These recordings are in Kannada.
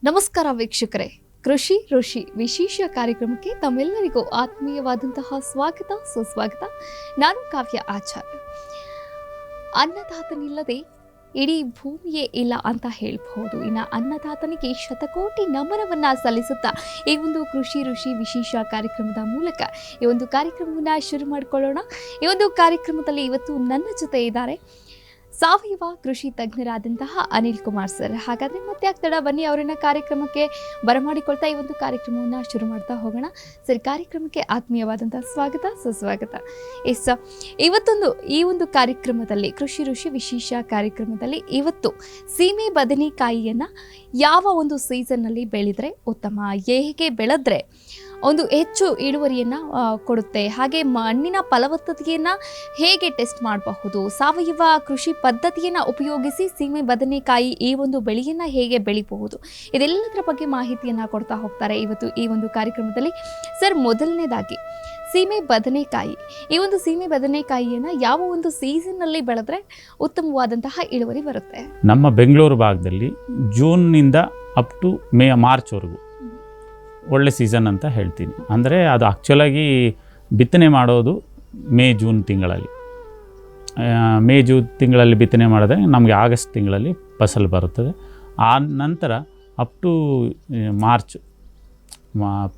ನಮಸ್ಕಾರ ವೀಕ್ಷಕರೇ, ಕೃಷಿ ಋಷಿ ವಿಶೇಷ ಕಾರ್ಯಕ್ರಮಕ್ಕೆ ತಮ್ಮೆಲ್ಲರಿಗೂ ಆತ್ಮೀಯವಾದಂತಹ ಸ್ವಾಗತ ಸುಸ್ವಾಗತ. ನಾನು ಕಾವ್ಯ ಆಚಾರ್ಯ. ಅನ್ನದಾತನಿಲ್ಲದೆ ಇಡೀ ಭೂಮಿಯೇ ಇಲ್ಲ ಅಂತ ಹೇಳ್ಬಹುದು. ಇನ್ನು ಅನ್ನದಾತನಿಗೆ ಶತಕೋಟಿ ನಮನವನ್ನ ಸಲ್ಲಿಸುತ್ತಾ ಈ ಒಂದು ಕೃಷಿ ಋಷಿ ವಿಶೇಷ ಕಾರ್ಯಕ್ರಮದ ಮೂಲಕ ಈ ಒಂದು ಕಾರ್ಯಕ್ರಮವನ್ನು ಶುರು ಮಾಡಿಕೊಳ್ಳೋಣ. ಈ ಒಂದು ಕಾರ್ಯಕ್ರಮದಲ್ಲಿ ಇವತ್ತು ನನ್ನ ಜೊತೆ ಇದ್ದಾರೆ ಸಾವಯವ ಕೃಷಿ ತಜ್ಞರಾದಂತಹ ಅನಿಲ್ ಕುಮಾರ್ ಸರ್. ಹಾಗಾದರೆ ಮತ್ತೆ ಆಗ್ತಡ ಬನ್ನಿ ಅವರನ್ನ ಕಾರ್ಯಕ್ರಮಕ್ಕೆ ಬರಮಾಡಿಕೊಳ್ತಾ ಈ ಒಂದು ಕಾರ್ಯಕ್ರಮವನ್ನು ಶುರು ಮಾಡ್ತಾ ಹೋಗೋಣ. ಸರ್, ಕಾರ್ಯಕ್ರಮಕ್ಕೆ ಆತ್ಮೀಯವಾದಂತಹ ಸ್ವಾಗತ ಸುಸ್ವಾಗತ. ಈ ಒಂದು ಕಾರ್ಯಕ್ರಮದಲ್ಲಿ ಕೃಷಿ ಋಷಿ ವಿಶೇಷ ಕಾರ್ಯಕ್ರಮದಲ್ಲಿ ಇವತ್ತು ಸೀಮೆ ಬದನೆಕಾಯಿಯನ್ನು ಯಾವ ಒಂದು ಸೀಸನ್ನಲ್ಲಿ ಬೆಳೆದರೆ ಉತ್ತಮ, ಹೇಗೆ ಬೆಳೆದ್ರೆ ಒಂದು ಹೆಚ್ಚು ಇಳುವರಿಯನ್ನು ಕೊಡುತ್ತೆ, ಹಾಗೆ ಮಣ್ಣಿನ ಫಲವತ್ತತೆಯನ್ನು ಹೇಗೆ ಟೆಸ್ಟ್ ಮಾಡಬಹುದು, ಸಾವಯವ ಕೃಷಿ ಪದ್ಧತಿಯನ್ನು ಉಪಯೋಗಿಸಿ ಸೀಮೆ ಬದನೆಕಾಯಿ ಈ ಒಂದು ಬೆಳೆಯನ್ನು ಹೇಗೆ ಬೆಳಿಬಹುದು, ಇದೆಲ್ಲದರ ಬಗ್ಗೆ ಮಾಹಿತಿಯನ್ನು ಕೊಡ್ತಾ ಹೋಗ್ತಾರೆ ಇವತ್ತು ಈ ಒಂದು ಕಾರ್ಯಕ್ರಮದಲ್ಲಿ. ಸರ್, ಮೊದಲನೇದಾಗಿ ಸೀಮೆ ಬದನೆಕಾಯಿ, ಈ ಒಂದು ಸೀಮೆ ಬದನೆಕಾಯಿಯನ್ನು ಯಾವ ಒಂದು ಸೀಸನ್ನಲ್ಲಿ ಬೆಳೆದ್ರೆ ಉತ್ತಮವಾದಂತಹ ಇಳುವರಿ ಬರುತ್ತೆ? ನಮ್ಮ ಬೆಂಗಳೂರು ಭಾಗದಲ್ಲಿ ಜೂನ್ನಿಂದ ಅಪ್ ಟು ಮಾರ್ಚ್ವರೆಗೂ ಒಳ್ಳೆ ಸೀಸನ್ ಅಂತ ಹೇಳ್ತೀನಿ. ಅಂದರೆ ಅದು ಆ್ಯಕ್ಚುಲಾಗಿ ಬಿತ್ತನೆ ಮಾಡೋದು ಜೂನ್ ತಿಂಗಳಲ್ಲಿ. ಜೂನ್ ತಿಂಗಳಲ್ಲಿ ಬಿತ್ತನೆ ಮಾಡಿದ್ರೆ ನಮಗೆ ಆಗಸ್ಟ್ ತಿಂಗಳಲ್ಲಿ ಫಸಲು ಬರುತ್ತದೆ. ಆ ನಂತರ ಅಪ್ ಟು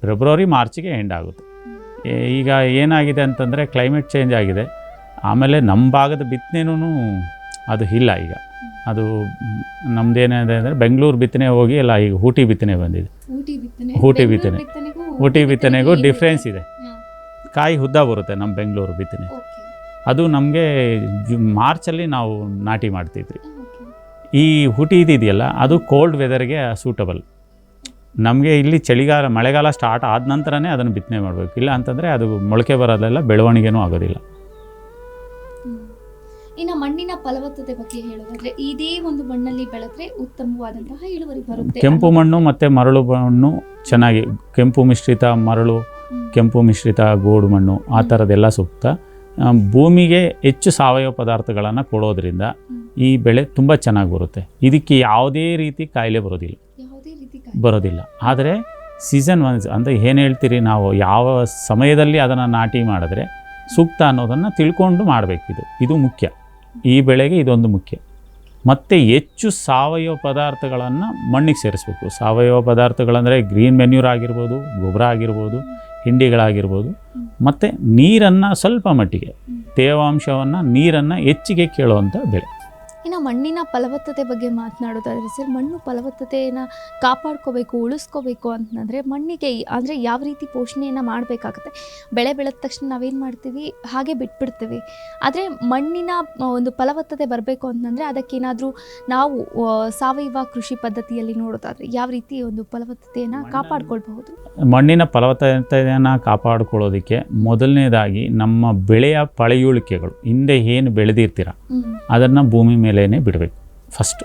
ಫೆಬ್ರವರಿ ಮಾರ್ಚಿಗೆ ಎಂಡ್ ಆಗುತ್ತೆ. ಈಗ ಏನಾಗಿದೆ ಅಂತಂದರೆ ಕ್ಲೈಮೇಟ್ ಚೇಂಜ್ ಆಗಿದೆ. ಆಮೇಲೆ ನಮ್ಮ ಭಾಗದ ಬಿತ್ತನೆನೂ ಅದು ಇಲ್ಲ. ಈಗ ಅದು ನಮ್ಮದೇನಿದೆ ಅಂದರೆ ಬೆಂಗಳೂರು ಬಿತ್ತನೆ ಹೋಗಿ ಎಲ್ಲ ಈಗ ಊಟಿ ಬಿತ್ತನೆ ಬಂದಿದೆ. ಊಟಿ ಬಿತ್ತನೆಗೂ ಡಿಫ್ರೆನ್ಸ್ ಇದೆ. ಕಾಯಿ ಉದ್ದ ಬರುತ್ತೆ ನಮ್ಮ ಬೆಂಗಳೂರು ಬಿತ್ತನೆ. ಅದು ನಮಗೆ ಮಾರ್ಚಲ್ಲಿ ನಾವು ನಾಟಿ ಮಾಡ್ತಿದ್ವಿ. ಈ ಊಟಿ ಇದೆಯಲ್ಲ ಅದು ಕೋಲ್ಡ್ ವೆದರ್ಗೆ ಸೂಟಬಲ್. ನಮಗೆ ಇಲ್ಲಿ ಮಳೆಗಾಲ ಸ್ಟಾರ್ಟ್ ಆದ ನಂತರನೇ ಅದನ್ನು ಬಿತ್ತನೆ ಮಾಡಬೇಕು. ಇಲ್ಲ ಅಂತಂದರೆ ಅದು ಮೊಳಕೆ ಬರೋದೆಲ್ಲ ಬೆಳವಣಿಗೆನೂ ಆಗೋದಿಲ್ಲ. ಇನ್ನು ಮಣ್ಣಿನ ಫಲವತ್ತತೆ ಬಗ್ಗೆ ಹೇಳೋದಾದ್ರೆ ಇದೇ ಒಂದು ಮಣ್ಣಲ್ಲಿ ಬೆಳೆದ್ರೆ ಉತ್ತಮವಾದಂತಹ ಇಳುವರಿ ಬರುತ್ತೆ. ಕೆಂಪು ಮಣ್ಣು ಮತ್ತು ಮರಳು ಮಣ್ಣು ಚೆನ್ನಾಗಿ, ಕೆಂಪು ಮಿಶ್ರಿತ ಮರಳು, ಕೆಂಪು ಮಿಶ್ರಿತ ಗೋಡು ಮಣ್ಣು, ಆ ಥರದ್ದೆಲ್ಲ ಸೂಕ್ತ. ಭೂಮಿಗೆ ಹೆಚ್ಚು ಸಾವಯವ ಪದಾರ್ಥಗಳನ್ನು ಕೊಡೋದ್ರಿಂದ ಈ ಬೆಳೆ ತುಂಬ ಚೆನ್ನಾಗಿ ಬರುತ್ತೆ. ಇದಕ್ಕೆ ಯಾವುದೇ ರೀತಿ ಕಾಯಿಲೆ ಬರೋದಿಲ್ಲ. ಆದರೆ ಸೀಸನ್ ಅಂದರೆ ಏನು ಹೇಳ್ತೀರಿ, ನಾವು ಯಾವ ಸಮಯದಲ್ಲಿ ಅದನ್ನು ನಾಟಿ ಮಾಡಿದ್ರೆ ಸೂಕ್ತ ಅನ್ನೋದನ್ನು ತಿಳ್ಕೊಂಡು ಮಾಡಬೇಕು. ಇದು ಮುಖ್ಯ. ಈ ಬೆಳೆಗೆ ಇದೊಂದು ಮುಖ್ಯ. ಮತ್ತು ಹೆಚ್ಚು ಸಾವಯವ ಪದಾರ್ಥಗಳನ್ನು ಮಣ್ಣಿಗೆ ಸೇರಿಸ್ಬೇಕು. ಸಾವಯವ ಪದಾರ್ಥಗಳಂದರೆ ಗ್ರೀನ್ ಮೆನ್ಯೂರ್ ಆಗಿರ್ಬೋದು, ಗೊಬ್ಬರ ಆಗಿರ್ಬೋದು, ಹಿಂಡಿಗಳಾಗಿರ್ಬೋದು, ಮತ್ತು ನೀರನ್ನು ಸ್ವಲ್ಪ ಮಟ್ಟಿಗೆ, ತೇವಾಂಶವನ್ನು ನೀರನ್ನು ಹೆಚ್ಚಿಗೆ ಕೇಳುವಂಥ ಬೆಳೆ. ಇನ್ನು ಮಣ್ಣಿನ ಫಲವತ್ತತೆ ಬಗ್ಗೆ ಮಾತನಾಡೋದಾದರೆ ಸರ್, ಮಣ್ಣು ಫಲವತ್ತತೆಯನ್ನು ಕಾಪಾಡ್ಕೋಬೇಕು, ಉಳಿಸ್ಕೋಬೇಕು ಅಂತಂದರೆ ಮಣ್ಣಿಗೆ ಅಂದರೆ ಯಾವ ರೀತಿ ಪೋಷಣೆಯನ್ನು ಮಾಡಬೇಕಾಗುತ್ತೆ? ಬೆಳೆ ಬೆಳೆದ ತಕ್ಷಣ ನಾವೇನು ಮಾಡ್ತೀವಿ, ಹಾಗೆ ಬಿಟ್ಬಿಡ್ತೀವಿ. ಆದರೆ ಮಣ್ಣಿನ ಒಂದು ಫಲವತ್ತತೆ ಬರಬೇಕು ಅಂತಂದರೆ ಅದಕ್ಕೇನಾದರೂ ನಾವು ಸಾವಯವ ಕೃಷಿ ಪದ್ಧತಿಯಲ್ಲಿ ನೋಡೋದಾದರೆ ಯಾವ ರೀತಿ ಒಂದು ಫಲವತ್ತತೆಯನ್ನು ಕಾಪಾಡ್ಕೊಳ್ಬಹುದು? ಮಣ್ಣಿನ ಫಲವತ್ತತೆಯನ್ನು ಕಾಪಾಡಿಕೊಳ್ಳೋದಕ್ಕೆ ಮೊದಲನೇದಾಗಿ ನಮ್ಮ ಬೆಳೆಯ ಪಳೆಯುಳಿಕೆಗಳು, ಹಿಂದೆ ಏನು ಬೆಳೆದಿರ್ತೀರ ಅದನ್ನು ಭೂಮಿ ಮೇಲೇನೆ ಬಿಡಬೇಕು ಫಸ್ಟ್.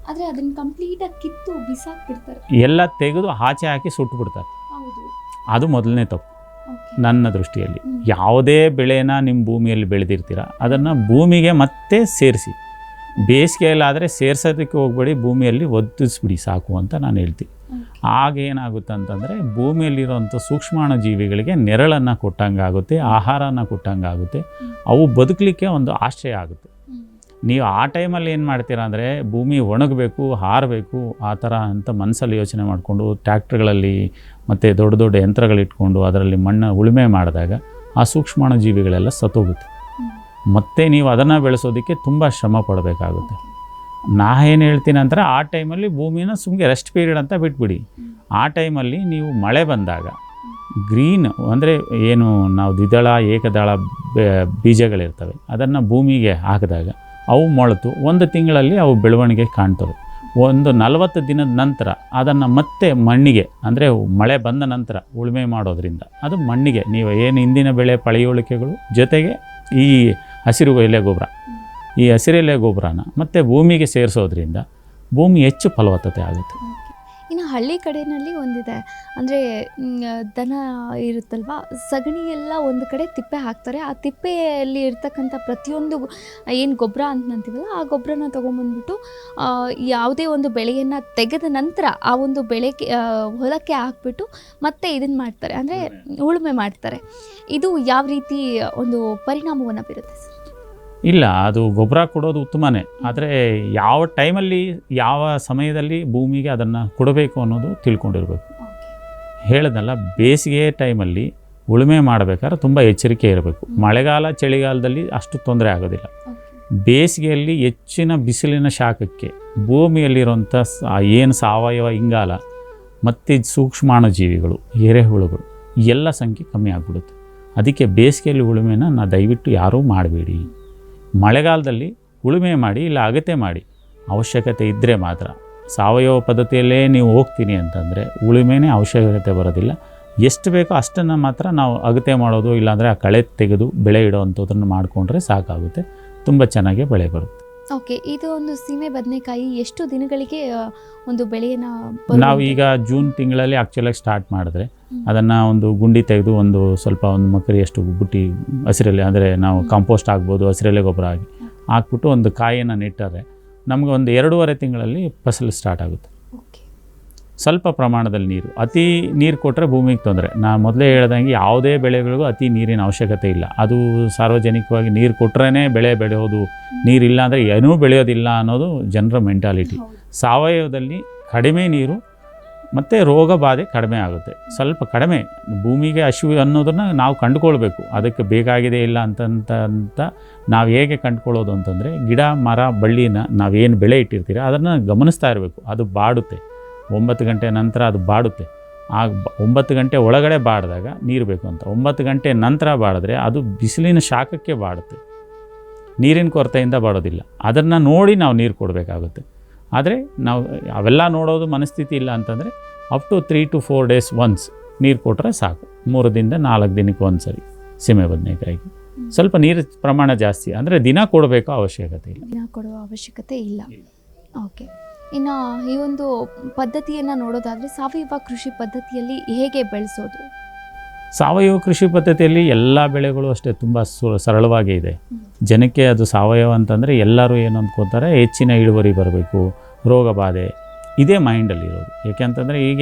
ಆದರೆ ಅದನ್ನು ಕಂಪ್ಲೀಟಾಗಿ ಕಿತ್ತು ಬಿಸಾಕ್ಬಿಡ್ತಾರೆ, ಎಲ್ಲ ತೆಗೆದು ಆಚೆ ಹಾಕಿ ಸುಟ್ಟು ಬಿಡ್ತಾರೆ. ಅದು ಮೊದಲನೇ ತಪ್ಪು ನನ್ನ ದೃಷ್ಟಿಯಲ್ಲಿ. ಯಾವುದೇ ಬೆಳೆನ ನಿಮ್ಮ ಭೂಮಿಯಲ್ಲಿ ಬೆಳೆದಿರ್ತೀರ ಅದನ್ನು ಭೂಮಿಗೆ ಮತ್ತೆ ಸೇರಿಸಿ. ಬೇಸಿಗೆಯಲ್ಲಾದರೆ ಸೇರ್ಸೋದಕ್ಕೆ ಹೋಗ್ಬೇಡಿ, ಭೂಮಿಯಲ್ಲಿ ಒತ್ತಿಸ್ಬಿಡಿ ಸಾಕು ಅಂತ ನಾನು ಹೇಳ್ತೀನಿ. ಆಗೇನಾಗುತ್ತೆ ಅಂತಂದರೆ ಭೂಮಿಯಲ್ಲಿರೋಂಥ ಸೂಕ್ಷ್ಮಾಣು ಜೀವಿಗಳಿಗೆ ನೆರಳನ್ನು ಕೊಟ್ಟಂಗಾಗುತ್ತೆ, ಆಹಾರನ ಕೊಟ್ಟಂಗಾಗುತ್ತೆ, ಅವು ಬದುಕಲಿಕ್ಕೆ ಒಂದು ಆಶ್ರಯ ಆಗುತ್ತೆ. ನೀವು ಆ ಟೈಮಲ್ಲಿ ಏನು ಮಾಡ್ತೀರಾ ಅಂದರೆ ಭೂಮಿ ಒಣಗಬೇಕು, ಹಾರಬೇಕು ಆ ಥರ ಅಂತ ಮನಸ್ಸಲ್ಲಿ ಯೋಚನೆ ಮಾಡಿಕೊಂಡು ಟ್ಯಾಕ್ಟ್ರ್ಗಳಲ್ಲಿ ಮತ್ತು ದೊಡ್ಡ ದೊಡ್ಡ ಯಂತ್ರಗಳಿಟ್ಕೊಂಡು ಅದರಲ್ಲಿ ಮಣ್ಣು ಉಳುಮೆ ಮಾಡಿದಾಗ ಆ ಸೂಕ್ಷ್ಮಾಣು ಜೀವಿಗಳೆಲ್ಲ ಸತ್ತೋಗುತ್ತೆ. ಮತ್ತು ನೀವು ಅದನ್ನು ಬೆಳೆಸೋದಕ್ಕೆ ತುಂಬ ಶ್ರಮ ಪಡಬೇಕಾಗುತ್ತೆ. ನಾ ಏನು ಹೇಳ್ತೀನಿ ಅಂದರೆ ಆ ಟೈಮಲ್ಲಿ ಭೂಮಿನ ಸುಮ್ಮನೆ ರೆಸ್ಟ್ ಪೀರಿಯಡ್ ಅಂತ ಬಿಟ್ಬಿಡಿ. ಆ ಟೈಮಲ್ಲಿ ನೀವು ಮಳೆ ಬಂದಾಗ ಗ್ರೀನ್ ಅಂದರೆ ಏನು ನಾವು ದ್ವಿದಳ ಏಕದಳ ಬೀಜಗಳಿರ್ತವೆ ಅದನ್ನು ಭೂಮಿಗೆ ಹಾಕಿದಾಗ ಅವು ಮೊಳೆತು 1 ತಿಂಗಳಲ್ಲಿ ಅವು ಬೆಳವಣಿಗೆ ಕಾಣ್ತವೆ. ಒಂದು 40 ದಿನದ ನಂತರ ಅದನ್ನು ಮತ್ತೆ ಮಣ್ಣಿಗೆ, ಅಂದರೆ ಮಳೆ ಬಂದ ನಂತರ ಉಳುಮೆ ಮಾಡೋದ್ರಿಂದ ಅದು ಮಣ್ಣಿಗೆ ನೀವು ಏನು ಹಿಂದಿನ ಬೆಳೆ ಪಳೆಯುಳಿಕೆಗಳು ಜೊತೆಗೆ ಈ ಹಸಿರು ಎಲೆ ಗೊಬ್ಬರ, ಈ ಹಸಿರೆಲೆ ಗೊಬ್ಬರನ ಮತ್ತು ಭೂಮಿಗೆ ಸೇರಿಸೋದ್ರಿಂದ ಭೂಮಿ ಹೆಚ್ಚು ಫಲವತ್ತತೆ ಆಗುತ್ತೆ. ಇನ್ನು ಹಳ್ಳಿ ಕಡೆಯಲ್ಲಿ ಒಂದಿದೆ, ಅಂದರೆ ದನ ಇರುತ್ತಲ್ವ, ಸಗಣಿ ಎಲ್ಲ ಒಂದು ಕಡೆ ತಿಪ್ಪೆ ಹಾಕ್ತಾರೆ. ಆ ತಿಪ್ಪೆಯಲ್ಲಿ ಇರ್ತಕ್ಕಂಥ ಪ್ರತಿಯೊಂದು ಏನು ಗೊಬ್ಬರ ಅಂತ ಅಂತೀವಲ್ಲ, ಆ ಗೊಬ್ಬರನ ತೊಗೊಂಬಂದ್ಬಿಟ್ಟು ಯಾವುದೇ ಒಂದು ಬೆಳೆಯನ್ನು ತೆಗೆದ ನಂತರ ಆ ಒಂದು ಬೆಳೆಗೆ ಹೊಲಕ್ಕೆ ಹಾಕ್ಬಿಟ್ಟು ಮತ್ತೆ ಇದನ್ನು ಮಾಡ್ತಾರೆ, ಅಂದರೆ ಉಳುಮೆ ಮಾಡ್ತಾರೆ. ಇದು ಯಾವ ರೀತಿ ಒಂದು ಪರಿಣಾಮವನ್ನು ಬೀರುತ್ತೆ ಸರ್? ಇಲ್ಲ, ಅದು ಗೊಬ್ಬರ ಕೊಡೋದು ಉತ್ತಮನೇ. ಆದರೆ ಯಾವ ಟೈಮಲ್ಲಿ ಯಾವ ಸಮಯದಲ್ಲಿ ಭೂಮಿಗೆ ಅದನ್ನು ಕೊಡಬೇಕು ಅನ್ನೋದು ತಿಳ್ಕೊಂಡಿರ್ಬೇಕು. ಹೇಳೋದಲ್ಲ, ಬೇಸಿಗೆ ಟೈಮಲ್ಲಿ ಉಳುಮೆ ಮಾಡಬೇಕಾದ್ರೆ ತುಂಬ ಎಚ್ಚರಿಕೆ ಇರಬೇಕು. ಮಳೆಗಾಲ ಚಳಿಗಾಲದಲ್ಲಿ ಅಷ್ಟು ತೊಂದರೆ ಆಗೋದಿಲ್ಲ. ಬೇಸಿಗೆಯಲ್ಲಿ ಹೆಚ್ಚಿನ ಬಿಸಿಲಿನ ಶಾಖಕ್ಕೆ ಭೂಮಿಯಲ್ಲಿರುವಂಥ ಏನು ಸಾವಯವ ಇಂಗಾಲ ಮತ್ತು ಸೂಕ್ಷ್ಮಾಣುಜೀವಿಗಳು, ಎರೆಹುಳುಗಳು ಎಲ್ಲ ಸಂಖ್ಯೆ ಕಮ್ಮಿ ಆಗಿಬಿಡುತ್ತೆ. ಅದಕ್ಕೆ ಬೇಸಿಗೆಯಲ್ಲಿ ಉಳುಮೆನ ದಯವಿಟ್ಟು ಯಾರೂ ಮಾಡಬೇಡಿ. ಮಳೆಗಾಲದಲ್ಲಿ ಉಳುಮೆ ಮಾಡಿ, ಇಲ್ಲ ಅಗತ್ಯ ಮಾಡಿ, ಅವಶ್ಯಕತೆ ಇದ್ದರೆ ಮಾತ್ರ. ಸಾವಯವ ಪದ್ಧತಿಯಲ್ಲೇ ನೀವು ಹೋಗ್ತೀನಿ ಅಂತಂದರೆ ಉಳುಮೆನೇ ಅವಶ್ಯಕತೆ ಬರೋದಿಲ್ಲ. ಎಷ್ಟು ಬೇಕೋ ಅಷ್ಟನ್ನು ಮಾತ್ರ ನಾವು ಅಗತ್ಯ ಮಾಡೋದು, ಇಲ್ಲಾಂದರೆ ಆ ಕಳೆ ತೆಗೆದು ಬೆಳೆ ಇಡೋವಂಥದ್ದನ್ನು ಮಾಡಿಕೊಂಡ್ರೆ ಸಾಕಾಗುತ್ತೆ. ತುಂಬ ಚೆನ್ನಾಗಿ ಬೆಳೆ ಬರುತ್ತೆ. ಓಕೆ, ಇದು ಒಂದು ಸೀಮೆ ಬದನೆಕಾಯಿ ಎಷ್ಟು ದಿನಗಳಿಗೆ ಒಂದು ಬೆಳೆಯನ್ನು ನಾವು ಈಗ ಜೂನ್ ತಿಂಗಳಲ್ಲಿ ಆ್ಯಕ್ಚುಲಾಗಿ ಸ್ಟಾರ್ಟ್ ಮಾಡಿದ್ರೆ ಅದನ್ನು ಒಂದು ಗುಂಡಿ ತೆಗೆದು ಒಂದು ಮಕರಿಯಷ್ಟು ಬುಟ್ಟಿ ಹಸಿರೆಲೆ, ಅಂದರೆ ನಾವು ಕಾಂಪೋಸ್ಟ್ ಆಗ್ಬೋದು, ಹಸಿರೆಲೆ ಗೊಬ್ಬರ ಆಗಿ ಹಾಕ್ಬಿಟ್ಟು ಒಂದು ಕಾಯಿಯನ್ನು ನೆಟ್ಟರೆ ನಮಗೆ ಒಂದು 2.5 ತಿಂಗಳಲ್ಲಿ ಫಸಲು ಸ್ಟಾರ್ಟ್ ಆಗುತ್ತೆ. ಸ್ವಲ್ಪ ಪ್ರಮಾಣದಲ್ಲಿ ನೀರು, ಅತಿ ನೀರು ಕೊಟ್ಟರೆ ಭೂಮಿಗೆ ತೊಂದರೆ. ನಾನು ಮೊದಲೇ ಹೇಳ್ದಂಗೆ ಯಾವುದೇ ಬೆಳೆಗಳಿಗೂ ಅತಿ ನೀರಿನ ಅವಶ್ಯಕತೆ ಇಲ್ಲ. ಅದು ಸಾರ್ವಜನಿಕವಾಗಿ ನೀರು ಕೊಟ್ಟರೆ ಬೆಳೆ ಬೆಳೆಯೋದು, ನೀರಿಲ್ಲ ಅಂದರೆ ಏನೂ ಬೆಳೆಯೋದಿಲ್ಲ ಅನ್ನೋದು ಜನರ ಮೆಂಟಾಲಿಟಿ. ಸಾವಯವದಲ್ಲಿ ಕಡಿಮೆ ನೀರು ಮತ್ತು ರೋಗ ಬಾಧೆ ಕಡಿಮೆ ಆಗುತ್ತೆ. ಸ್ವಲ್ಪ ಕಡಿಮೆ ಭೂಮಿಗೆ ಹಸಿವು ಅನ್ನೋದನ್ನು ನಾವು ಕಂಡುಕೊಳ್ಬೇಕು. ಅದಕ್ಕೆ ಬೇಕಾಗಿದೆ ಇಲ್ಲ ಅಂತ ನಾವು ಹೇಗೆ ಕಂಡುಕೊಳ್ಳೋದು ಅಂತಂದರೆ, ಗಿಡ ಮರ ಬಳ್ಳಿನ ನಾವೇನು ಬೆಳೆ ಇಟ್ಟಿರ್ತೀರ ಅದನ್ನು ಗಮನಿಸ್ತಾ ಇರಬೇಕು. ಅದು ಬಾಡುತ್ತೆ, 9 ಗಂಟೆ ನಂತರ ಅದು ಬಾಡುತ್ತೆ. ಆಗ 9 ಗಂಟೆ ಒಳಗಡೆ ಬಾಡಿದಾಗ ನೀರು ಬೇಕು ಅಂತ, 9 ಗಂಟೆ ನಂತರ ಬಾಡಿದ್ರೆ ಅದು ಬಿಸಿಲಿನ ಶಾಖಕ್ಕೆ ಬಾಡುತ್ತೆ, ನೀರಿನ ಕೊರತೆಯಿಂದ ಬಾಡೋದಿಲ್ಲ. ಅದನ್ನು ನೋಡಿ ನಾವು ನೀರು ಕೊಡಬೇಕಾಗುತ್ತೆ. ಆದರೆ ನಾವು ಅವೆಲ್ಲ ನೋಡೋದು ಮನಸ್ಥಿತಿ ಇಲ್ಲ ಅಂತಂದರೆ up to 3 to 4 days once ನೀರು ಕೊಟ್ಟರೆ ಸಾಕು. 3 ದಿಂದ 4 ದಿನಕ್ಕೆ ಒಂದು ಸರಿ ಸೀಮೆ ಬದನೆಕಾಯಿಗೆ ಸ್ವಲ್ಪ ನೀರು ಪ್ರಮಾಣ ಜಾಸ್ತಿ, ಅಂದರೆ ದಿನ ಕೊಡಬೇಕು ಅವಶ್ಯಕತೆ ಇಲ್ಲ. ದಿನ ಕೊಡುವ ಅವಶ್ಯಕತೆ ಇಲ್ಲ. ಓಕೆ, ಇನ್ನು ಈ ಒಂದು ಪದ್ಧತಿಯನ್ನು ನೋಡೋದಾದರೆ ಸಾವಯವ ಕೃಷಿ ಪದ್ಧತಿಯಲ್ಲಿ ಹೇಗೆ ಬೆಳೆಸೋದು? ಸಾವಯವ ಕೃಷಿ ಪದ್ಧತಿಯಲ್ಲಿ ಎಲ್ಲ ಬೆಳೆಗಳು ಅಷ್ಟೇ ತುಂಬ ಸರಳವಾಗೇ ಇದೆ. ಜನಕ್ಕೆ ಅದು ಸಾವಯವ ಅಂತಂದರೆ ಎಲ್ಲರೂ ಏನು ಅಂದ್ಕೊತಾರೆ, ಹೆಚ್ಚಿನ ಇಳುವರಿ ಬರಬೇಕು, ರೋಗ ಬಾಧೆ ಇದೇ ಮೈಂಡಲ್ಲಿರೋದು. ಯಾಕೆಂತಂದರೆ ಈಗ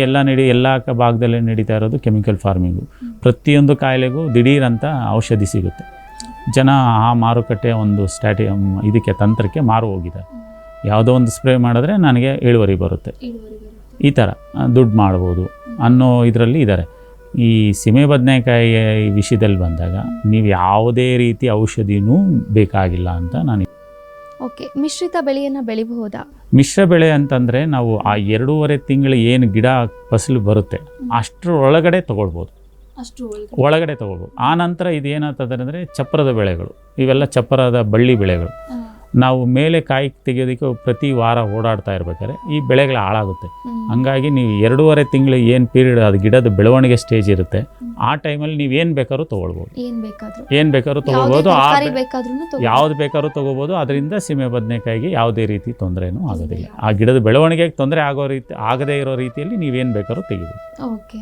ಎಲ್ಲ ಭಾಗದಲ್ಲಿ ನಡೀತಾ ಇರೋದು ಕೆಮಿಕಲ್ ಫಾರ್ಮಿಂಗು. ಪ್ರತಿಯೊಂದು ಕಾಯಿಲೆಗೂ ದಿಢೀರಂತ ಔಷಧಿ ಸಿಗುತ್ತೆ. ಜನ ಆ ಮಾರುಕಟ್ಟೆ ಒಂದು ಇದಕ್ಕೆ ತಂತ್ರಕ್ಕೆ ಮಾರು ಹೋಗಿದ್ದಾರೆ. ಯಾವುದೋ ಒಂದು ಸ್ಪ್ರೇ ಮಾಡಿದ್ರೆ ನನಗೆ ಇಳುವರಿ ಬರುತ್ತೆ, ಈ ಥರ ದುಡ್ಡು ಮಾಡ್ಬೋದು ಅನ್ನೋ ಇದರಲ್ಲಿ ಇದ್ದಾರೆ. ಈ ಸೀಮೆ ಬದನೆಕಾಯಿಯ ವಿಷಯದಲ್ಲಿ ಬಂದಾಗ ನೀವು ಯಾವುದೇ ರೀತಿ ಔಷಧಿನೂ ಬೇಕಾಗಿಲ್ಲ ಅಂತ ನಾನು. ಓಕೆ, ಮಿಶ್ರಿತ ಬೆಳೆಯನ್ನು ಬೆಳಿಬಹುದಾ? ಮಿಶ್ರ ಬೆಳೆ ಅಂತಂದರೆ ನಾವು ಆ 2.5 ತಿಂಗಳು ಏನು ಗಿಡ ಫಸಲು ಬರುತ್ತೆ ಅಷ್ಟರ ಒಳಗಡೆ ತೊಗೊಳ್ಬೋದು, ಒಳಗಡೆ ತೊಗೊಳ್ಬೋದು. ಆ ನಂತರ ಇದೇನಾಗ್ತದೆ ಅಂದರೆ ಚಪ್ಪರದ ಬೆಳೆಗಳು, ಇವೆಲ್ಲ ಚಪ್ಪರದ ಬಳ್ಳಿ ಬೆಳೆಗಳು. ನಾವು ಮೇಲೆ ಕಾಯಿ ತೆಗೆಯೋದಕ್ಕೆ ಪ್ರತಿ ವಾರ ಓಡಾಡ್ತಾ ಇರ್ಬೇಕಾದ್ರೆ ಈ ಬೆಳೆಗಳು ಹಾಳಾಗುತ್ತೆ. ಹಂಗಾಗಿ ನೀವು 2.5 ತಿಂಗಳು ಏನು ಪೀರಿಯಡ್ ಅದು ಗಿಡದ ಬೆಳವಣಿಗೆ ಸ್ಟೇಜ್ ಇರುತ್ತೆ, ಆ ಟೈಮಲ್ಲಿ ನೀವು ಏನು ಬೇಕಾದ್ರೂ ತೊಗೊಳ್ಬೋದು, ಏನು ಬೇಕಾದ್ರೂ ತೊಗೊಳ್ಬೋದು, ಯಾವ್ದು ಬೇಕಾದ್ರೂ ತೊಗೋಬೋದು. ಅದರಿಂದ ಸೀಮೆ ಬದನೆಕಾಯಿಗೆ ಯಾವುದೇ ರೀತಿ ತೊಂದರೆನೂ ಆಗೋದಿಲ್ಲ. ಆ ಗಿಡದ ಬೆಳವಣಿಗೆಗೆ ತೊಂದರೆ ಆಗದೇ ಇರೋ ರೀತಿಯಲ್ಲಿ ನೀವೇನು ಬೇಕಾದ್ರೂ ತೆಗಿಬೋದು. ಓಕೆ,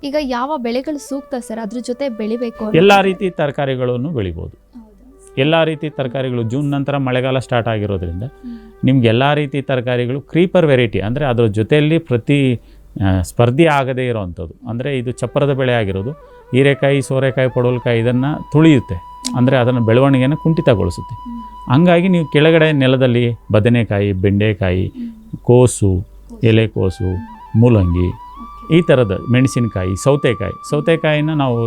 ಈಗ ಯಾವ ಬೆಳೆಗಳು ಸೂಕ್ತ ಸರ್ ಅದ್ರ ಜೊತೆ ಬೆಳಿಬೇಕು? ಎಲ್ಲ ರೀತಿ ತರಕಾರಿಗಳನ್ನು ಬೆಳಿಬೋದು. ಎಲ್ಲ ರೀತಿ ತರಕಾರಿಗಳು ಜೂನ್ ನಂತರ ಮಳೆಗಾಲ ಸ್ಟಾರ್ಟ್ ಆಗಿರೋದ್ರಿಂದ ನಿಮ್ಗೆ ಎಲ್ಲ ರೀತಿ ತರಕಾರಿಗಳು ಕ್ರೀಪರ್ ವೆರೈಟಿ, ಅಂದರೆ ಅದರ ಜೊತೆಯಲ್ಲಿ ಸ್ಪರ್ಧೆ ಆಗದೇ ಇರೋವಂಥದ್ದು. ಅಂದರೆ ಇದು ಚಪ್ಪರದ ಬೆಳೆ ಆಗಿರೋದು, ಹೀರೆಕಾಯಿ, ಸೋರೆಕಾಯಿ, ಪಡವಲಕಾಯಿ ಇದನ್ನು ತುಳಿಯುತ್ತೆ, ಅಂದರೆ ಅದನ್ನು ಬೆಳವಣಿಗೆಯನ್ನು ಕುಂಠಿತಗೊಳಿಸುತ್ತೆ. ಹಂಗಾಗಿ ನೀವು ಕೆಳಗಡೆ ನೆಲದಲ್ಲಿ ಬದನೆಕಾಯಿ, ಬೆಂಡೆಕಾಯಿ, ಕೋಸು, ಎಲೆಕೋಸು, ಮೂಲಂಗಿ, ಈ ಥರದ ಮೆಣಸಿನಕಾಯಿ, ಸೌತೆಕಾಯಿನ ನಾವು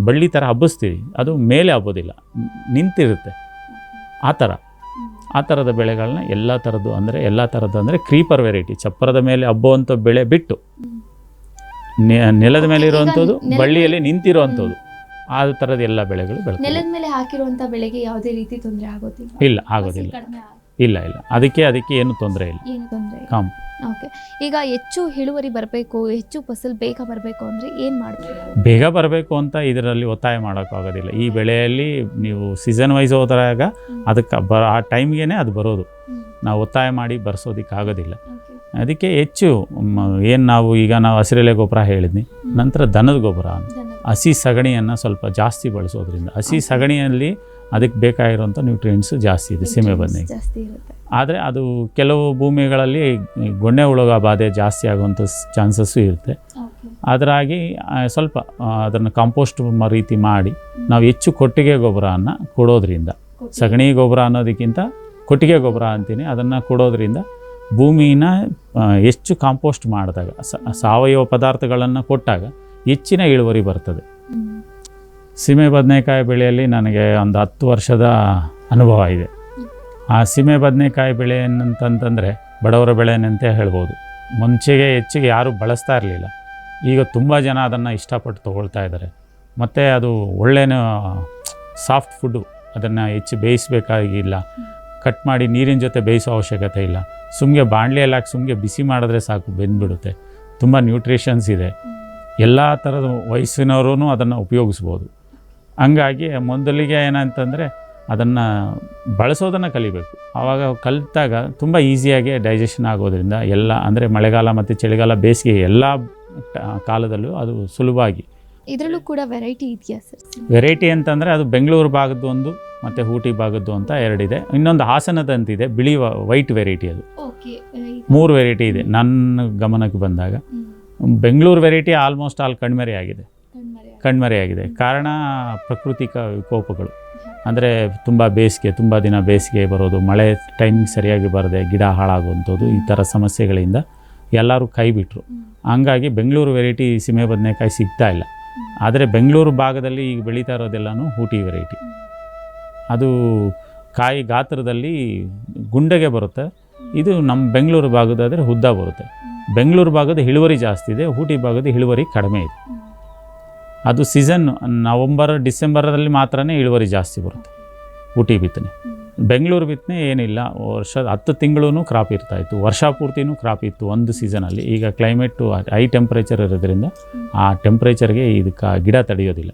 ಬಳ್ಳಿ ಥರ ಹಬ್ಬಿಸ್ತೀವಿ, ಅದು ಮೇಲೆ ಹಬ್ಬೋದಿಲ್ಲ, ನಿಂತಿರುತ್ತೆ. ಆ ಥರದ ಬೆಳೆಗಳನ್ನ ಎಲ್ಲ ಥರದ್ದು ಅಂದರೆ ಕ್ರೀಪರ್ ವೆರೈಟಿ, ಚಪ್ಪರದ ಮೇಲೆ ಹಬ್ಬುವಂಥ ಬೆಳೆ ಬಿಟ್ಟು ನೆಲದ ಮೇಲೆ ಇರುವಂಥದ್ದು, ಬಳ್ಳಿಯಲ್ಲಿ ನಿಂತಿರುವಂಥದ್ದು, ಆ ಥರದ ಎಲ್ಲ ಬೆಳೆಗಳು ಬೆಳೆದ ನೆಲದ ಮೇಲೆ ಹಾಕಿರುವಂಥ ಬೆಳೆಗೆ ಯಾವುದೇ ರೀತಿ ತೊಂದರೆ ಆಗೋದಿಲ್ಲ? ಆಗೋದಿಲ್ಲ. ಇಲ್ಲ, ಅದಕ್ಕೆ ಏನು ತೊಂದರೆ ಇಲ್ಲ. ಓಕೆ, ಈಗ ಹೆಚ್ಚು ಇಳುವರಿ ಬರಬೇಕು, ಹೆಚ್ಚು ಫಸಲು ಬೇಗ ಬರಬೇಕು ಅಂದರೆ ಏನು ಮಾಡಬೇಕು? ಬೇಗ ಬರಬೇಕು ಅಂತ ಇದರಲ್ಲಿ ಒತ್ತಾಯ ಮಾಡೋಕ್ಕಾಗೋದಿಲ್ಲ. ಈ ಬೆಳೆಯಲ್ಲಿ ನೀವು ಸೀಸನ್ ವೈಸ್ ಹೋದಾಗ ಅದಕ್ಕೆ ಆ ಟೈಮ್ಗೆ ಅದು ಬರೋದು. ನಾವು ಒತ್ತಾಯ ಮಾಡಿ ಬರ್ಸೋದಕ್ಕಾಗೋದಿಲ್ಲ. ಅದಕ್ಕೆ ಹೆಚ್ಚು ಏನು ನಾವು ಈಗ ನಾವು ಹಸಿರೆಲೆ ಗೊಬ್ಬರ ಹೇಳಿದ್ನಿ, ನಂತರ ದನದ ಗೊಬ್ಬರ, ಹಸಿ ಸಗಣಿಯನ್ನು ಸ್ವಲ್ಪ ಜಾಸ್ತಿ ಬಳಸೋದ್ರಿಂದ ಹಸಿ ಸಗಣಿಯಲ್ಲಿ ಅದಕ್ಕೆ ಬೇಕಾಗಿರುವಂಥ ನ್ಯೂಟ್ರಿಯೆಂಟ್ಸ್ ಜಾಸ್ತಿ ಇದೆ ಸೀಮೆ ಬದನೆಗೆ. ಜಾಸ್ತಿ ಇರುತ್ತೆ. ಆದರೆ ಅದು ಕೆಲವು ಭೂಮಿಗಳಲ್ಲಿ ಗೊಣ್ಣೆ ಹುಳುಗ ಬಾಧೆ ಜಾಸ್ತಿ ಆಗುವಂಥ ಚಾನ್ಸಸ್ಸು ಇರುತ್ತೆ. ಅದರಾಗಿ ಸ್ವಲ್ಪ ಅದನ್ನು ಕಾಂಪೋಸ್ಟ್ ರೀತಿ ಮಾಡಿ ನಾವು ಹೆಚ್ಚು ಕೊಟ್ಟಿಗೆ ಗೊಬ್ಬರವನ್ನು ಕೊಡೋದ್ರಿಂದ, ಸಗಣಿ ಗೊಬ್ಬರ ಅನ್ನೋದಕ್ಕಿಂತ ಕೊಟ್ಟಿಗೆ ಗೊಬ್ಬರ ಅಂತೀನಿ, ಅದನ್ನು ಕೊಡೋದ್ರಿಂದ ಭೂಮಿನ ಹೆಚ್ಚು ಕಾಂಪೋಸ್ಟ್ ಮಾಡಿದಾಗ ಸಾವಯವ ಪದಾರ್ಥಗಳನ್ನು ಕೊಟ್ಟಾಗ ಹೆಚ್ಚಿನ ಇಳುವರಿ ಬರ್ತದೆ. ಸೀಮೆ ಬದನೆಕಾಯಿ ಬೆಳೆಯಲ್ಲಿ ನನಗೆ ಒಂದು 10 ವರ್ಷದ ಅನುಭವ ಇದೆ. ಆ ಸೀಮೆ ಬದನೆಕಾಯಿ ಬೆಳೆ ಏನಂತಂದರೆ ಬಡವರ ಬೆಳೆನಂತೆ ಹೇಳ್ಬೋದು. ಮುಂಚೆಗೆ ಹೆಚ್ಚಿಗೆ ಯಾರೂ ಬಳಸ್ತಾ ಇರಲಿಲ್ಲ, ಈಗ ತುಂಬ ಜನ ಅದನ್ನು ಇಷ್ಟಪಟ್ಟು ತೊಗೊಳ್ತಾ ಇದ್ದಾರೆ. ಮತ್ತು ಅದು ಒಳ್ಳೆಯ ಸಾಫ್ಟ್ ಫುಡ್ಡು, ಅದನ್ನು ಹೆಚ್ಚು ಬೇಯಿಸಬೇಕಾಗಿಲ್ಲ, ಕಟ್ ಮಾಡಿ ನೀರಿನ ಜೊತೆ ಬೇಯಿಸೋ ಅವಶ್ಯಕತೆ ಇಲ್ಲ. ಸುಮ್ಮನೆ ಬಾಣಲೆಯಲ್ಲಿ ಹಾಕಿ ಸುಮ್ಮನೆ ಬಿಸಿ ಮಾಡಿದ್ರೆ ಸಾಕು, ಬೆಂದ್ಬಿಡುತ್ತೆ. ತುಂಬ ನ್ಯೂಟ್ರಿಷನ್ಸ್ ಇದೆ, ಎಲ್ಲ ಥರದ ವಯಸ್ಸಿನವರೂ ಅದನ್ನು ಉಪಯೋಗಿಸ್ಬೋದು. ಹಂಗಾಗಿ ಮೊದಲಿಗೆ ಏನಂತಂದರೆ ಅದನ್ನು ಬಳಸೋದನ್ನು ಕಲಿಬೇಕು. ಆವಾಗ ಕಲಿತಾಗ ತುಂಬ ಈಸಿಯಾಗಿ ಡೈಜೆಷನ್ ಆಗೋದ್ರಿಂದ ಎಲ್ಲ, ಅಂದರೆ ಮಳೆಗಾಲ ಮತ್ತು ಚಳಿಗಾಲ ಬೇಸಿಗೆ ಎಲ್ಲ ಕಾಲದಲ್ಲೂ ಅದು ಸುಲಭವಾಗಿ. ಇದರಲ್ಲೂ ಕೂಡ ವೆರೈಟಿ ಇದೆಯಾ ಸರ್? ವೆರೈಟಿ ಅಂತಂದರೆ ಅದು ಬೆಂಗಳೂರು ಭಾಗದ್ದು ಒಂದು ಮತ್ತು ಊಟಿ ಭಾಗದ್ದು ಅಂತ 2 ಇದೆ. ಇನ್ನೊಂದು ಹಾಸನದಂತಿದೆ, ಬಿಳಿ ವೈಟ್ ವೆರೈಟಿ. ಅದು 3 ವೆರೈಟಿ ಇದೆ ನನ್ನ ಗಮನಕ್ಕೆ ಬಂದಾಗ. ಬೆಂಗಳೂರು ವೆರೈಟಿ ಆಲ್ಮೋಸ್ಟ್ ಆಲ್ ಕಣ್ಮರೆಯಾಗಿದೆ. ಕಾರಣ ಪ್ರಾಕೃತಿಕ ವಿಕೋಪಗಳು, ಅಂದರೆ ತುಂಬ ಬೇಸಿಗೆ, ತುಂಬ ದಿನ ಬೇಸಿಗೆ ಬರೋದು, ಮಳೆ ಟೈಮಿಂಗ್ ಸರಿಯಾಗಿ ಬರದೆ ಗಿಡ ಹಾಳಾಗುವಂಥದ್ದು, ಈ ಥರ ಸಮಸ್ಯೆಗಳಿಂದ ಎಲ್ಲರೂ ಕೈ ಬಿಟ್ಟರು. ಹಂಗಾಗಿ ಬೆಂಗಳೂರು ವೆರೈಟಿ ಸೀಮೆ ಬದನೆಕಾಯಿ ಸಿಗ್ತಾ ಇಲ್ಲ. ಆದರೆ ಬೆಂಗಳೂರು ಭಾಗದಲ್ಲಿ ಈಗ ಬೆಳೀತಾ ಇರೋದೆಲ್ಲನೂ ಊಟಿ ವೆರೈಟಿ. ಅದು ಕಾಯಿ ಗಾತ್ರದಲ್ಲಿ ಗುಂಡೆಗೆ ಬರುತ್ತೆ. ಇದು ನಮ್ಮ ಬೆಂಗಳೂರು ಭಾಗದಾದರೆ ಉದ್ದ ಬರುತ್ತೆ. ಬೆಂಗಳೂರು ಭಾಗದ ಇಳುವರಿ ಜಾಸ್ತಿ ಇದೆ, ಊಟಿ ಭಾಗದ ಇಳುವರಿ ಕಡಿಮೆ ಇದೆ. ಅದು ಸೀಸನ್ ನವಂಬರ್ ಡಿಸೆಂಬರಲ್ಲಿ ಮಾತ್ರ ಇಳುವರಿ ಜಾಸ್ತಿ ಬರುತ್ತೆ ಊಟಿ ಬಿತ್ತನೆ. ಬೆಂಗಳೂರು ಬಿತ್ತನೆ ಏನಿಲ್ಲ, ವರ್ಷದ 10 ತಿಂಗಳೂ ಕ್ರಾಪ್ ಇರ್ತಾಯಿತ್ತು, ವರ್ಷ ಪೂರ್ತಿನೂ ಕ್ರಾಪ್ ಇತ್ತು ಒಂದು ಸೀಸನಲ್ಲಿ. ಈಗ ಕ್ಲೈಮೇಟು ಹೈ ಟೆಂಪ್ರೇಚರ್ ಇರೋದ್ರಿಂದ ಆ ಟೆಂಪ್ರೇಚರ್ಗೆ ಇದಕ್ಕೆ ಗಿಡ ತಡೆಯೋದಿಲ್ಲ.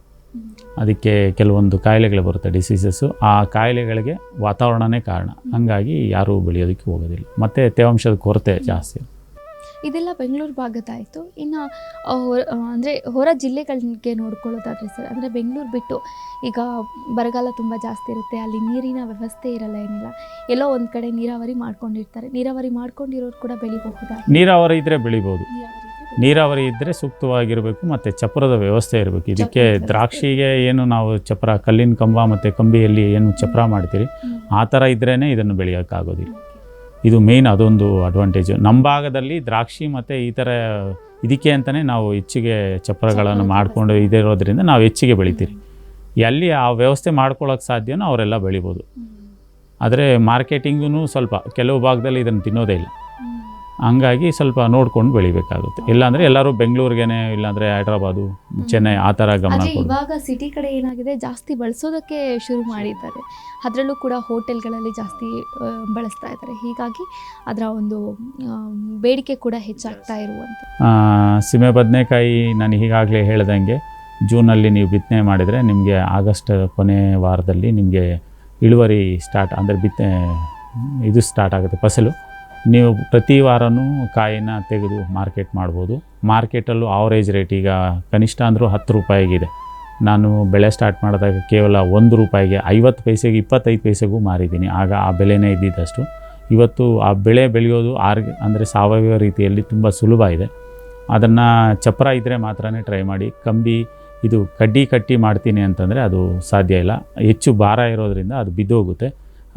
ಅದಕ್ಕೆ ಕೆಲವೊಂದು ಕಾಯಿಲೆಗಳು ಬರುತ್ತೆ, ಡಿಸೀಸಸ್ಸು. ಆ ಕಾಯಿಲೆಗಳಿಗೆ ವಾತಾವರಣನೇ ಕಾರಣ. ಹಾಗಾಗಿ ಯಾರೂ ಬೆಳೆಯೋದಕ್ಕೆ ಹೋಗೋದಿಲ್ಲ. ಮತ್ತು ತೇವಾಂಶದ ಕೊರತೆ ಜಾಸ್ತಿ. ಇದೆಲ್ಲ ಬೆಂಗಳೂರು ಭಾಗದಾಯಿತು. ಇನ್ನು ಅಂದರೆ ಹೊರ ಜಿಲ್ಲೆಗಳಿಗೆ ನೋಡ್ಕೊಳ್ಳೋದಾದರೆ ಸರ್, ಅಂದರೆ ಬೆಂಗಳೂರು ಬಿಟ್ಟು ಈಗ ಬರಗಾಲ ತುಂಬ ಜಾಸ್ತಿ ಇರುತ್ತೆ, ಅಲ್ಲಿ ನೀರಿನ ವ್ಯವಸ್ಥೆ ಇರಲ್ಲ, ಏನಿಲ್ಲ, ಎಲ್ಲೋ ಒಂದು ಕಡೆ ನೀರಾವರಿ ಮಾಡ್ಕೊಂಡಿರ್ತಾರೆ. ನೀರಾವರಿ ಮಾಡ್ಕೊಂಡಿರೋರು ಕೂಡ ಬೆಳಿಬಹುದಾ? ನೀರಾವರಿ ಇದ್ದರೆ ಬೆಳಿಬೋದು. ನೀರಾವರಿ ಇದ್ದರೆ ಸೂಕ್ತವಾಗಿರಬೇಕು, ಮತ್ತು ಚಪ್ರದ ವ್ಯವಸ್ಥೆ ಇರಬೇಕು. ಇದಕ್ಕೆ ದ್ರಾಕ್ಷಿಗೆ ಏನು ನಾವು ಚಪ್ರ, ಕಲ್ಲಿನ ಕಂಬ ಮತ್ತು ಕಂಬಿಯಲ್ಲಿ ಏನು ಚಪ್ರ ಮಾಡ್ತೀರಿ, ಆ ಥರ ಇದ್ರೇ ಇದನ್ನು ಬೆಳೆಯೋಕ್ಕಾಗೋದಿಲ್ಲ. ಇದು ಮೇಯ್ನ್, ಅದೊಂದು ಅಡ್ವಾಂಟೇಜು. ನಮ್ಮ ಭಾಗದಲ್ಲಿ ದ್ರಾಕ್ಷಿ ಮತ್ತು ಈ ಥರ ಇದಕ್ಕೆ ಅಂತಲೇ ನಾವು ಹೆಚ್ಚಿಗೆ ಚಪ್ರಗಳನ್ನು ಮಾಡಿಕೊಂಡು ಇದಿರೋದ್ರಿಂದ ನಾವು ಹೆಚ್ಚಿಗೆ ಬೆಳಿತೀರಿ. ಎಲ್ಲಿ ಆ ವ್ಯವಸ್ಥೆ ಮಾಡ್ಕೊಳ್ಳೋಕೆ ಸಾಧ್ಯನೋ ಅವರೆಲ್ಲ ಬೆಳಿಬೋದು. ಆದರೆ ಮಾರ್ಕೆಟಿಂಗೂ ಸ್ವಲ್ಪ ಕೆಲವು ಭಾಗದಲ್ಲಿ ಇದನ್ನು ತಿನ್ನೋದೇ ಇಲ್ಲ. ಹಂಗಾಗಿ ಸ್ವಲ್ಪ ನೋಡ್ಕೊಂಡು ಬೆಳಿಬೇಕಾಗುತ್ತೆ. ಇಲ್ಲಾಂದರೆ ಎಲ್ಲರೂ ಬೆಂಗಳೂರಿಗೇನೆ, ಇಲ್ಲಾಂದರೆ ಹೈದ್ರಾಬಾದು, ಚೆನ್ನೈ ಆ ಥರ ಗಮನ ಕೊಡಿ. ಇವಾಗ ಸಿಟಿ ಕಡೆ ಏನಾಗಿದೆ, ಜಾಸ್ತಿ ಬಳಸೋದಕ್ಕೆ ಶುರು ಮಾಡಿದ್ದಾರೆ. ಅದರಲ್ಲೂ ಕೂಡ ಹೋಟೆಲ್ಗಳಲ್ಲಿ ಜಾಸ್ತಿ ಬಳಸ್ತಾ ಇದ್ದಾರೆ. ಹೀಗಾಗಿ ಅದರ ಒಂದು ಬೇಡಿಕೆ ಕೂಡ ಹೆಚ್ಚಾಗ್ತಾ ಇರುವಂಥ ಸೀಮೆ ಬದನೆಕಾಯಿ ನಾನು ಈಗಾಗಲೇ ಹೇಳ್ದಂಗೆ ಜೂನಲ್ಲಿ ನೀವು ಬಿತ್ತನೆ ಮಾಡಿದರೆ ನಿಮಗೆ ಆಗಸ್ಟ್ ಕೊನೆ ವಾರದಲ್ಲಿ ನಿಮಗೆ ಇಳುವರಿ ಸ್ಟಾರ್ಟ್, ಅಂದರೆ ಇದು ಸ್ಟಾರ್ಟ್ ಆಗುತ್ತೆ ಫಸಲು. ನೀವು ಪ್ರತಿ ವಾರನೂ ಕಾಯಿನ ತೆಗೆದು ಮಾರ್ಕೆಟ್ ಮಾಡ್ಬೋದು. ಮಾರ್ಕೆಟಲ್ಲೂ ಆವರೇಜ್ ರೇಟ್ ಈಗ ಕನಿಷ್ಠ ಅಂದರೂ 10 ರೂಪಾಯಿಗಿದೆ. ನಾನು ಬೆಳೆ ಸ್ಟಾರ್ಟ್ ಮಾಡಿದಾಗ ಕೇವಲ 1 ರೂಪಾಯಿಗೆ 50 ಪೈಸೆಗೆ 25 ಪೈಸೆಗೂ ಮಾರಿದ್ದೀನಿ. ಆಗ ಆ ಬೆಲೆನೇ ಇದ್ದಿದ್ದಷ್ಟು. ಇವತ್ತು ಆ ಬೆಳೆ ಬೆಳೆಯೋದು ಅಂದರೆ ಸಾವಯವ ರೀತಿಯಲ್ಲಿ ತುಂಬ ಸುಲಭ ಇದೆ. ಅದನ್ನು ಚಪ್ರ ಇದ್ದರೆ ಮಾತ್ರ ಟ್ರೈ ಮಾಡಿ. ಕಂಬಿ ಇದು ಕಟ್ಟಿ ಮಾಡ್ತೀನಿ ಅಂತಂದರೆ ಅದು ಸಾಧ್ಯ ಇಲ್ಲ, ಹೆಚ್ಚು ಭಾರ ಇರೋದರಿಂದ ಅದು ಬಿದ್ದೋಗುತ್ತೆ.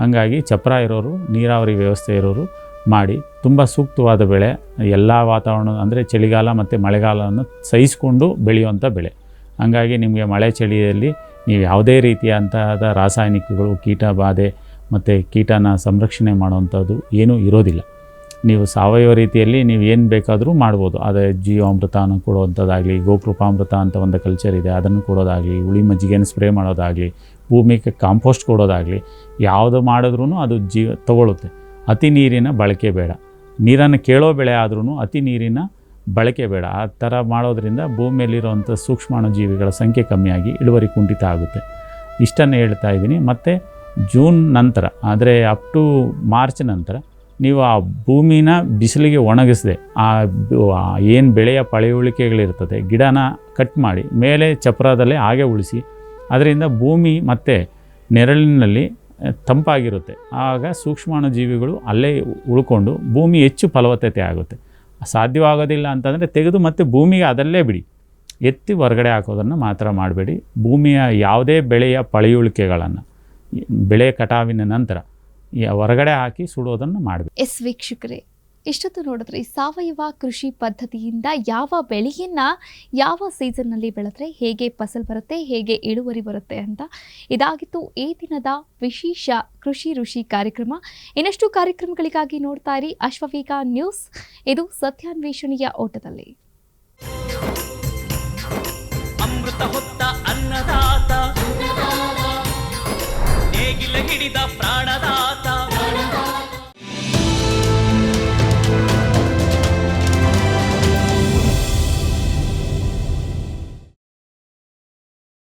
ಹಾಗಾಗಿ ಚಪ್ರ ಇರೋರು, ನೀರಾವರಿ ವ್ಯವಸ್ಥೆ ಇರೋರು ಮಾಡಿ. ತುಂಬ ಸೂಕ್ತವಾದ ಬೆಳೆ, ಎಲ್ಲ ವಾತಾವರಣ ಅಂದರೆ ಚಳಿಗಾಲ ಮತ್ತು ಮಳೆಗಾಲವನ್ನು ಸಹಿಸಿಕೊಂಡು ಬೆಳೆಯುವಂಥ ಬೆಳೆ. ಹಾಗಾಗಿ ನಿಮಗೆ ಮಳೆ ಚಳಿಯಲ್ಲಿ ನೀವು ಯಾವುದೇ ರೀತಿಯಂಥದ ರಾಸಾಯನಿಕಗಳು, ಕೀಟ ಬಾಧೆ ಮತ್ತು ಕೀಟನ ಸಂರಕ್ಷಣೆ ಮಾಡುವಂಥದ್ದು ಏನೂ ಇರೋದಿಲ್ಲ. ನೀವು ಸಾವಯವ ರೀತಿಯಲ್ಲಿ ನೀವು ಏನು ಬೇಕಾದರೂ ಮಾಡ್ಬೋದು. ಅದೇ ಜೀವಾಮೃತನ ಕೊಡುವಂಥದ್ದಾಗಲಿ, ಗೋಕೃಪಾಮೃತ ಅಂತ ಒಂದು ಕಲ್ಚರ್ ಇದೆ, ಅದನ್ನು ಕೊಡೋದಾಗಲಿ, ಹುಳಿ ಮಜ್ಜಿಗೆನ ಸ್ಪ್ರೇ ಮಾಡೋದಾಗಲಿ, ಭೂಮಿಗೆ ಕಾಂಪೋಸ್ಟ್ ಕೊಡೋದಾಗಲಿ, ಯಾವುದು ಮಾಡಿದ್ರೂ ಅದು ತಗೊಳ್ಳುತ್ತೆ. ಅತಿ ನೀರಿನ ಬಳಕೆ ಬೇಡ. ನೀರನ್ನು ಕೇಳೋ ಬೆಳೆ ಆದ್ರೂ ಅತಿ ನೀರಿನ ಬಳಕೆ ಬೇಡ. ಆ ಥರ ಮಾಡೋದ್ರಿಂದ ಭೂಮಿಯಲ್ಲಿರುವಂಥ ಸೂಕ್ಷ್ಮಾಣುಜೀವಿಗಳ ಸಂಖ್ಯೆ ಕಮ್ಮಿಯಾಗಿ ಇಳುವರಿ ಕುಂಠಿತ ಆಗುತ್ತೆ. ಇಷ್ಟನ್ನು ಹೇಳ್ತಾ ಇದ್ದೀನಿ. ಮತ್ತು ಜೂನ್ ನಂತರ, ಆದರೆ ಅಪ್ ಟು ಮಾರ್ಚ್ ನಂತರ ನೀವು ಆ ಭೂಮಿನ ಬಿಸಿಲಿಗೆ ಒಣಗಿಸದೆ ಏನು ಬೆಳೆಯ ಪಳೆಯುಳಿಕೆಗಳಿರ್ತದೆ ಗಿಡನ ಕಟ್ ಮಾಡಿ ಮೇಲೆ ಚಪ್ರದಲ್ಲೇ ಹಾಗೆ ಉಳಿಸಿ, ಅದರಿಂದ ಭೂಮಿ ಮತ್ತು ನೆರಳಿನಲ್ಲಿ ತಂಪಾಗಿರುತ್ತೆ. ಆಗ ಸೂಕ್ಷ್ಮಾಣುಜೀವಿಗಳು ಅಲ್ಲೇ ಉಳ್ಕೊಂಡು ಭೂಮಿ ಹೆಚ್ಚು ಫಲವತ್ತತೆ ಆಗುತ್ತೆ. ಸಾಧ್ಯವಾಗೋದಿಲ್ಲ ಅಂತಂದರೆ ತೆಗೆದು ಮತ್ತೆ ಭೂಮಿಗೆ ಅದಲ್ಲೇ ಬಿಡಿ, ಎತ್ತಿ ಹೊರಗಡೆ ಹಾಕೋದನ್ನು ಮಾತ್ರ ಮಾಡಬೇಡಿ. ಭೂಮಿಯ ಯಾವುದೇ ಬೆಳೆಯ ಪಳೆಯುಳಿಕೆಗಳನ್ನು ಬೆಳೆ ಕಟಾವಿನ ನಂತರ ಹೊರಗಡೆ ಹಾಕಿ ಸುಡೋದನ್ನು ಮಾಡಬೇಕು. ಎಸ್ ವೀಕ್ಷಕರೇ, ಇಷ್ಟೊತ್ತು ನೋಡಿದ್ರೆ ಸಾವಯವ ಕೃಷಿ ಪದ್ಧತಿಯಿಂದ ಯಾವ ಬೆಳೆಯನ್ನ ಯಾವ ಸೀಸನ್ನಲ್ಲಿ ಬೆಳೆದ್ರೆ ಹೇಗೆ ಫಸಲು ಬರುತ್ತೆ, ಹೇಗೆ ಇಳುವರಿ ಬರುತ್ತೆ ಅಂತ ಇದಾಗಿತ್ತು ಈ ದಿನದ ವಿಶೇಷ ಕೃಷಿ ಋಷಿ ಕಾರ್ಯಕ್ರಮ. ಇನ್ನಷ್ಟು ಕಾರ್ಯಕ್ರಮಗಳಿಗಾಗಿ ನೋಡ್ತಾ ಇರಿ ಅಶ್ವವೇಗ ನ್ಯೂಸ್. ಇದು ಸತ್ಯಾನ್ವೇಷಣೆಯ ಓಟದಲ್ಲಿ.